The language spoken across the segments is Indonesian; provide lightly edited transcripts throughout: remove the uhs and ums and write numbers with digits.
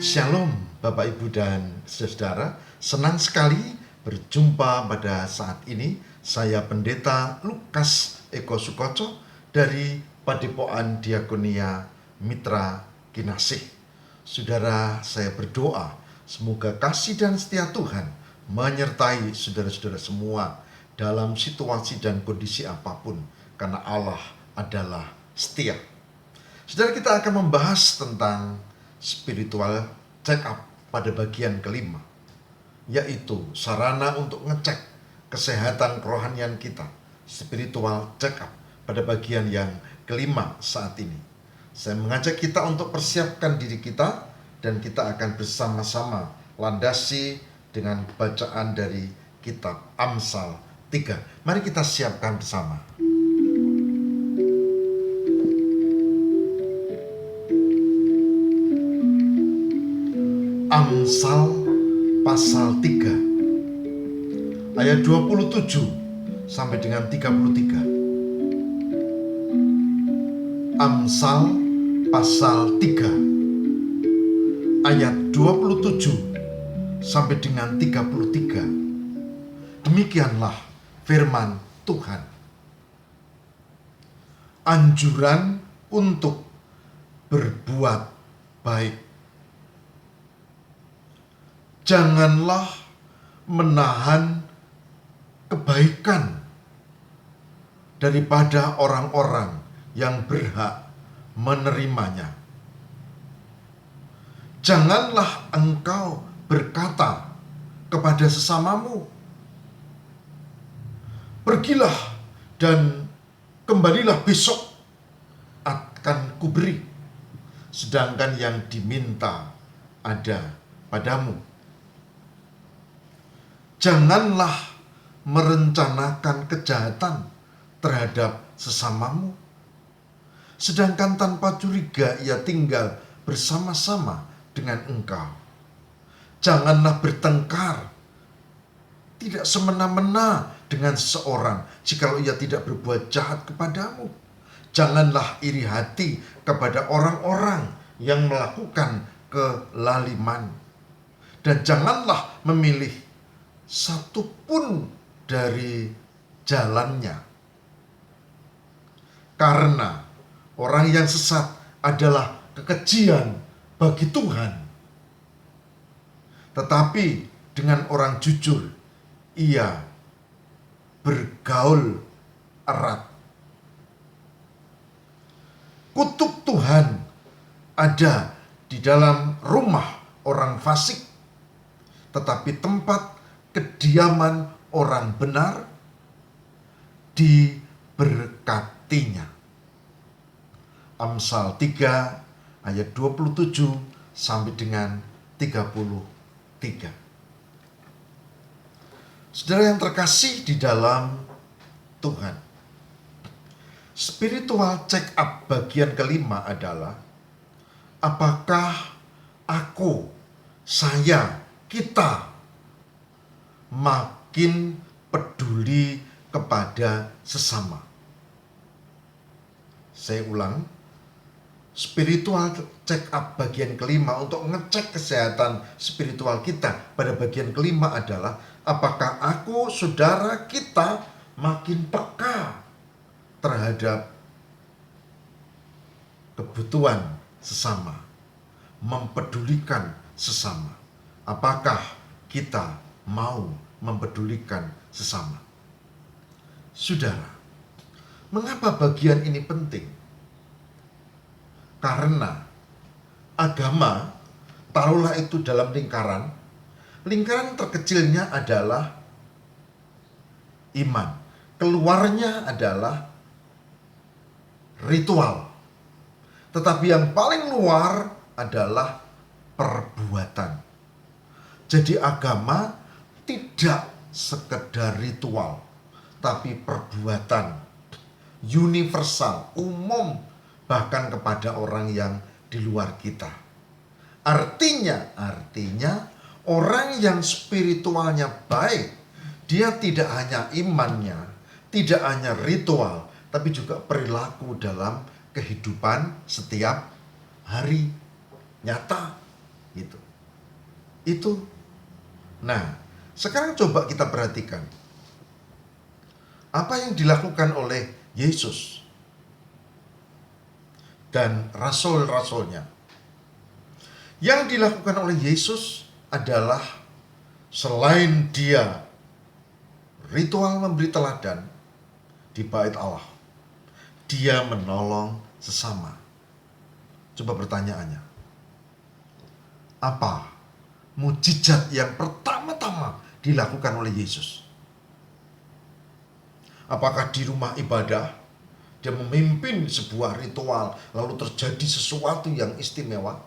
Shalom Bapak Ibu dan Saudara, senang sekali berjumpa pada saat ini. Saya Pendeta Lukas Eko Sukoco dari Padepokan Diakonia Mitra Kinasih. Saudara, saya berdoa semoga kasih dan setia Tuhan menyertai saudara-saudara semua dalam situasi dan kondisi apapun, karena Allah adalah setia. Saudara, kita akan membahas tentang spiritual check up pada bagian kelima, yaitu sarana untuk ngecek kesehatan kerohanian kita. Spiritual check up pada bagian yang kelima saat ini. Saya mengajak kita untuk persiapkan diri kita, dan kita akan bersama-sama landasi dengan bacaan dari kitab Amsal 3. Mari kita siapkan bersama. Amsal pasal 3 ayat 27 sampai dengan 33. Amsal pasal 3 ayat 27 sampai dengan 33. Demikianlah firman Tuhan. Anjuran untuk berbuat baik. Janganlah menahan kebaikan daripada orang-orang yang berhak menerimanya. Janganlah engkau berkata kepada sesamamu, "Pergilah dan kembalilah besok, akan kuberi," sedangkan yang diminta ada padamu. Janganlah merencanakan kejahatan terhadap sesamamu, sedangkan tanpa curiga ia tinggal bersama-sama dengan engkau. Janganlah bertengkar tidak semena-mena dengan seseorang jikalau ia tidak berbuat jahat kepadamu. Janganlah iri hati kepada orang-orang yang melakukan kelaliman, dan janganlah memilih satu pun dari jalannya, karena orang yang sesat adalah kekejian bagi Tuhan, tetapi dengan orang jujur ia bergaul erat. Kutuk Tuhan ada di dalam rumah orang fasik, tetapi tempat kediaman orang benar diberkatinya. Amsal 3 ayat 27 sampai dengan 33. Saudara yang terkasih di dalam Tuhan, spiritual check up bagian kelima adalah apakah aku, saya, kita makin peduli kepada sesama. Saya ulang, spiritual check up bagian kelima untuk ngecek kesehatan spiritual kita pada bagian kelima adalah apakah aku, saudara, kita makin peka terhadap kebutuhan sesama, mempedulikan sesama. Apakah kita mau mempedulikan sesama? Saudara, mengapa bagian ini penting? Karena agama, taruhlah itu dalam lingkaran terkecilnya adalah iman, keluarnya adalah ritual, tetapi yang paling luar adalah perbuatan. Jadi agama tidak sekedar ritual, tapi perbuatan universal, umum, bahkan kepada orang yang di luar kita. Artinya orang yang spiritualnya baik, dia tidak hanya imannya, tidak hanya ritual, tapi juga perilaku dalam kehidupan setiap hari nyata. Gitu. Itu. Nah, sekarang coba kita perhatikan apa yang dilakukan oleh Yesus dan rasul-rasulnya. Yang dilakukan oleh Yesus adalah selain dia ritual memberi teladan di bait Allah, dia menolong sesama. Coba pertanyaannya, apa mujizat yang pertama-tama dilakukan oleh Yesus? Apakah di rumah ibadah dia memimpin sebuah ritual lalu terjadi sesuatu yang istimewa?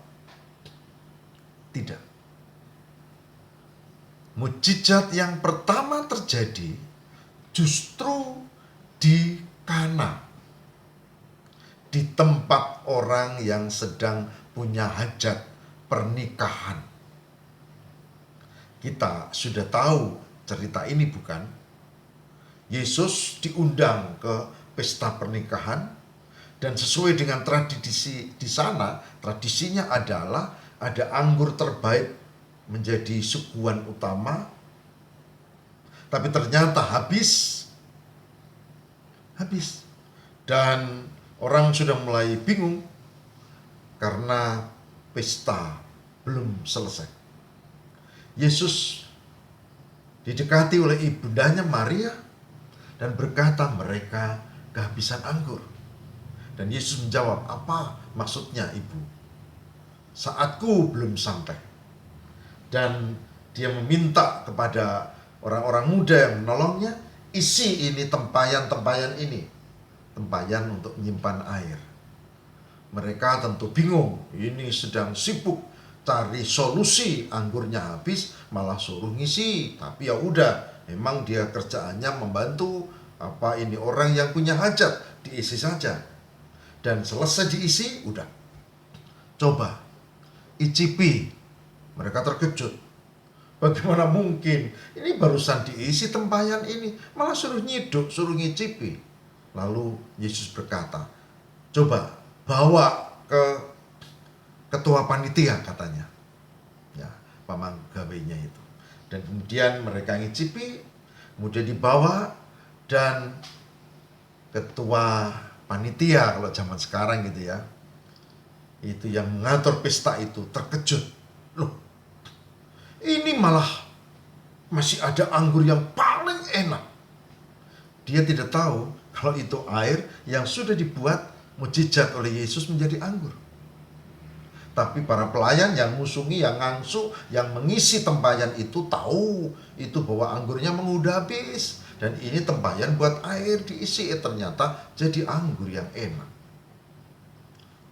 Tidak. Mujizat yang pertama terjadi justru di Kana, di tempat orang yang sedang punya hajat pernikahan. Kita sudah tahu cerita ini, bukan? Yesus diundang ke pesta pernikahan, dan sesuai dengan tradisi di sana, tradisinya adalah ada anggur terbaik menjadi suguhan utama, tapi ternyata habis. Dan orang sudah mulai bingung karena pesta belum selesai. Yesus didekati oleh ibundanya Maria dan berkata mereka kehabisan anggur. Dan Yesus menjawab, apa maksudnya ibu? Saatku belum sampai. Dan dia meminta kepada orang-orang muda yang menolongnya, isi ini tempayan-tempayan ini, tempayan untuk menyimpan air. Mereka tentu bingung, ini sedang sibuk cari solusi, anggurnya habis malah suruh ngisi. Tapi ya udah, memang dia kerjaannya membantu, apa ini orang yang punya hajat, diisi saja. Dan selesai diisi, udah. Coba icipi. Mereka terkejut. Bagaimana mungkin? Ini barusan diisi tempayan ini, malah suruh nyiduk, suruh ngicipi. Lalu Yesus berkata, coba bawa ke ketua panitia, katanya. Ya, pamagawainya itu. Dan kemudian mereka ngicipi, kemudian dibawa, dan ketua panitia kalau zaman sekarang gitu ya, itu yang mengatur pesta itu terkejut. Loh, ini malah masih ada anggur yang paling enak. Dia tidak tahu kalau itu air yang sudah dibuat mujizat oleh Yesus menjadi anggur. Tapi para pelayan yang ngusungi, yang ngangsu, yang mengisi tempayan itu tahu itu bahwa anggurnya mengudah habis. Dan ini tempayan buat air diisi, ternyata jadi anggur yang enak.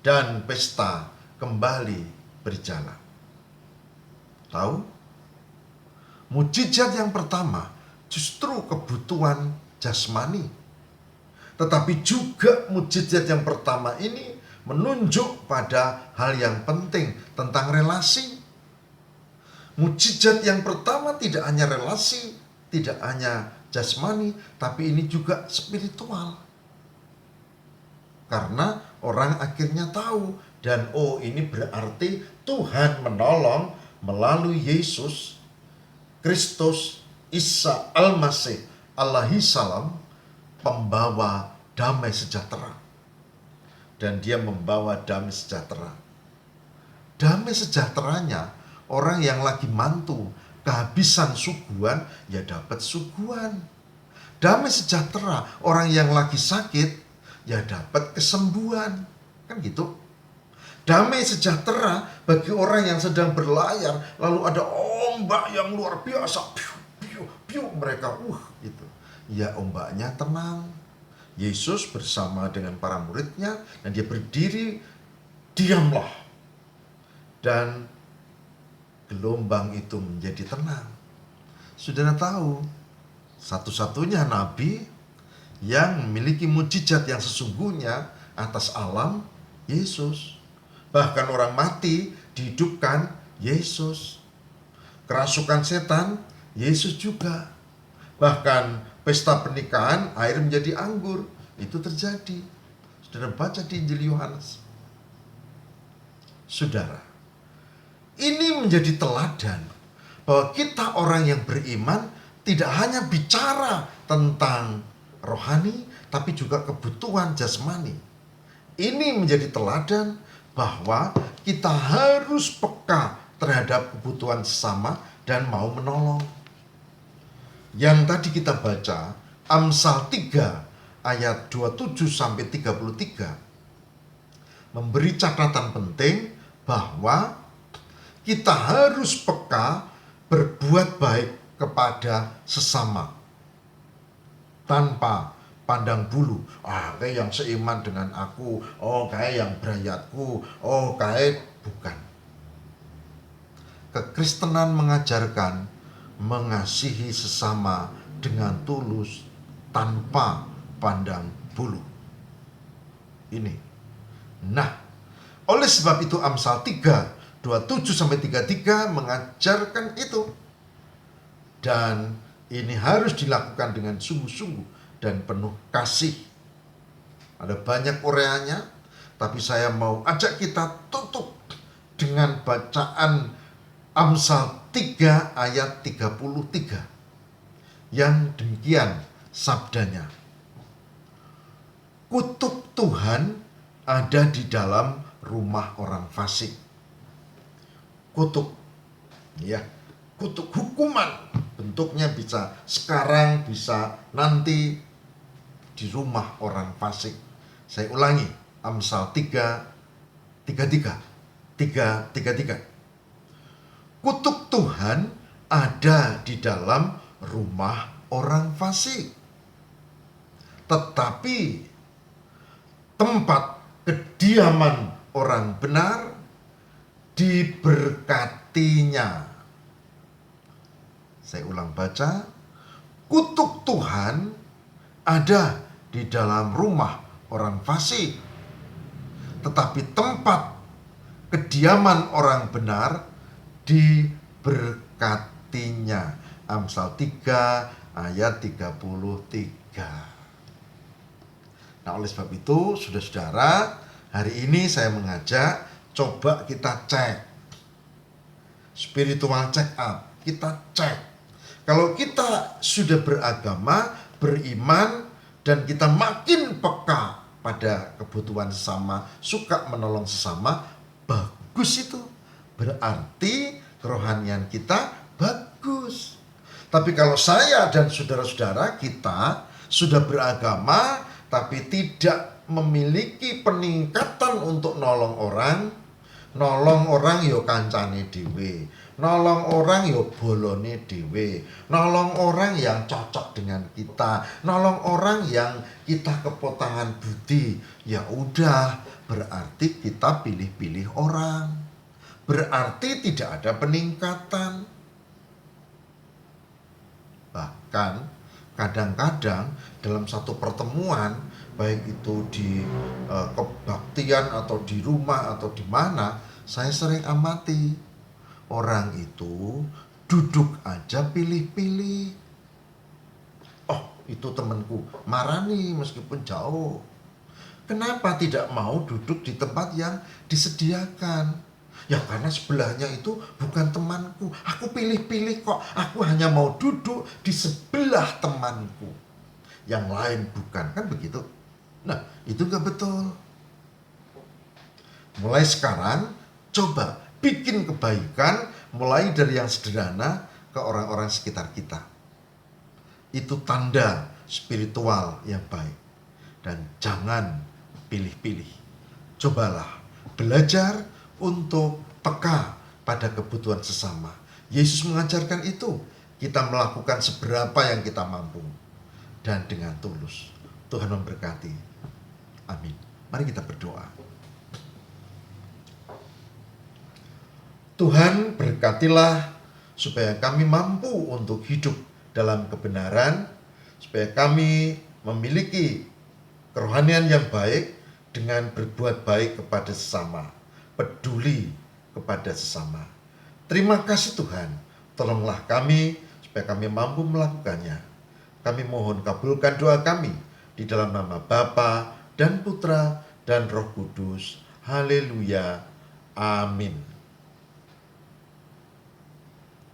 Dan pesta kembali berjalan. Tahu? Mujizat yang pertama justru kebutuhan jasmani. Tetapi juga mujizat yang pertama ini menunjuk pada hal yang penting tentang relasi. Mujizat yang pertama tidak hanya relasi, tidak hanya jasmani, tapi ini juga spiritual. Karena orang akhirnya tahu, dan oh ini berarti Tuhan menolong melalui Yesus Kristus Isa Al-Masih alaihi salam, pembawa damai sejahtera. Dan dia membawa damai sejahtera. Damai sejahteranya, orang yang lagi mantu, kehabisan suguhan, ya dapat suguhan. Damai sejahtera, orang yang lagi sakit, ya dapat kesembuhan. Kan gitu. Damai sejahtera bagi orang yang sedang berlayar, lalu ada ombak yang luar biasa, piu, piu, piu, mereka gitu. Ya ombaknya tenang. Yesus bersama dengan para muridnya, dan dia berdiri, diamlah. Dan gelombang itu menjadi tenang. Saudara tahu, satu-satunya nabi yang memiliki mujizat yang sesungguhnya atas alam, Yesus. Bahkan orang mati dihidupkan, Yesus. Kerasukan setan, Yesus juga. Bahkan pesta pernikahan, air menjadi anggur, itu terjadi. Saudara baca di Injil Yohanes. Saudara, Ini menjadi teladan bahwa kita orang yang beriman tidak hanya bicara tentang rohani, tapi juga kebutuhan jasmani. Ini menjadi teladan bahwa kita harus peka terhadap kebutuhan sesama dan mau menolong. Yang tadi kita baca, Amsal 3 ayat 27 sampai 33 memberi catatan penting bahwa kita harus peka berbuat baik kepada sesama tanpa pandang bulu. Kayak yang seiman dengan aku, kayak yang berayatku, kayak bukan. Kekristenan mengajarkan mengasihi sesama dengan tulus tanpa pandang bulu. Ini. Nah, oleh sebab itu Amsal 3 27 sampai 33 mengajarkan itu. Dan ini harus dilakukan dengan sungguh-sungguh dan penuh kasih. Ada banyak ureanya, tapi saya mau ajak kita tutup dengan bacaan Amsal 3 ayat 33. Yang demikian sabdanya. Kutuk Tuhan ada di dalam rumah orang fasik. Kutuk, ya, kutuk hukuman. Bentuknya bisa sekarang, bisa nanti, di rumah orang fasik. Saya ulangi, Amsal 3:33. Kutuk Tuhan ada di dalam rumah orang fasik, tetapi tempat kediaman orang benar diberkatinya. Saya ulang baca. Kutuk Tuhan ada di dalam rumah orang fasik, tetapi tempat kediaman orang benar diberkatinya. Amsal 3 ayat 33. Nah, oleh sebab itu, saudara-saudara, hari ini saya mengajak coba kita cek spiritual check up. Kita cek kalau kita sudah beragama, beriman, dan kita makin peka pada kebutuhan sesama, suka menolong sesama, bagus itu. Berarti kerohanian kita bagus. Tapi kalau saya dan saudara-saudara kita sudah beragama tapi tidak memiliki peningkatan untuk nolong orang yo kancane dhewe, nolong orang yo bolone dhewe, nolong orang yang cocok dengan kita, nolong orang yang kita kepotangan budi, ya udah, berarti kita pilih-pilih orang, berarti tidak ada peningkatan. Bahkan kadang-kadang dalam satu pertemuan, baik itu di kebaktian atau di rumah atau di mana, saya sering amati orang itu duduk aja pilih-pilih. Itu temanku marani meskipun jauh. Kenapa tidak mau duduk di tempat yang disediakan? Ya karena sebelahnya itu bukan temanku. Aku pilih-pilih kok. Aku hanya mau duduk di sebelah temanku. Yang lain bukan, kan begitu? Nah, itu gak betul. Mulai sekarang, coba bikin kebaikan mulai dari yang sederhana ke orang-orang sekitar kita. Itu tanda spiritual yang baik. Dan jangan pilih-pilih. Cobalah belajar untuk peka pada kebutuhan sesama. Yesus mengajarkan itu. Kita melakukan seberapa yang kita mampu. Dan dengan tulus. Tuhan memberkati. Amin. Mari kita berdoa. Tuhan, berkatilah supaya kami mampu untuk hidup dalam kebenaran, supaya kami memiliki kerohanian yang baik dengan berbuat baik kepada sesama, peduli kepada sesama. Terima kasih Tuhan, tolonglah kami supaya kami mampu melakukannya. Kami mohon kabulkan doa kami di dalam nama Bapa dan Putra dan Roh Kudus. Haleluya. Amin.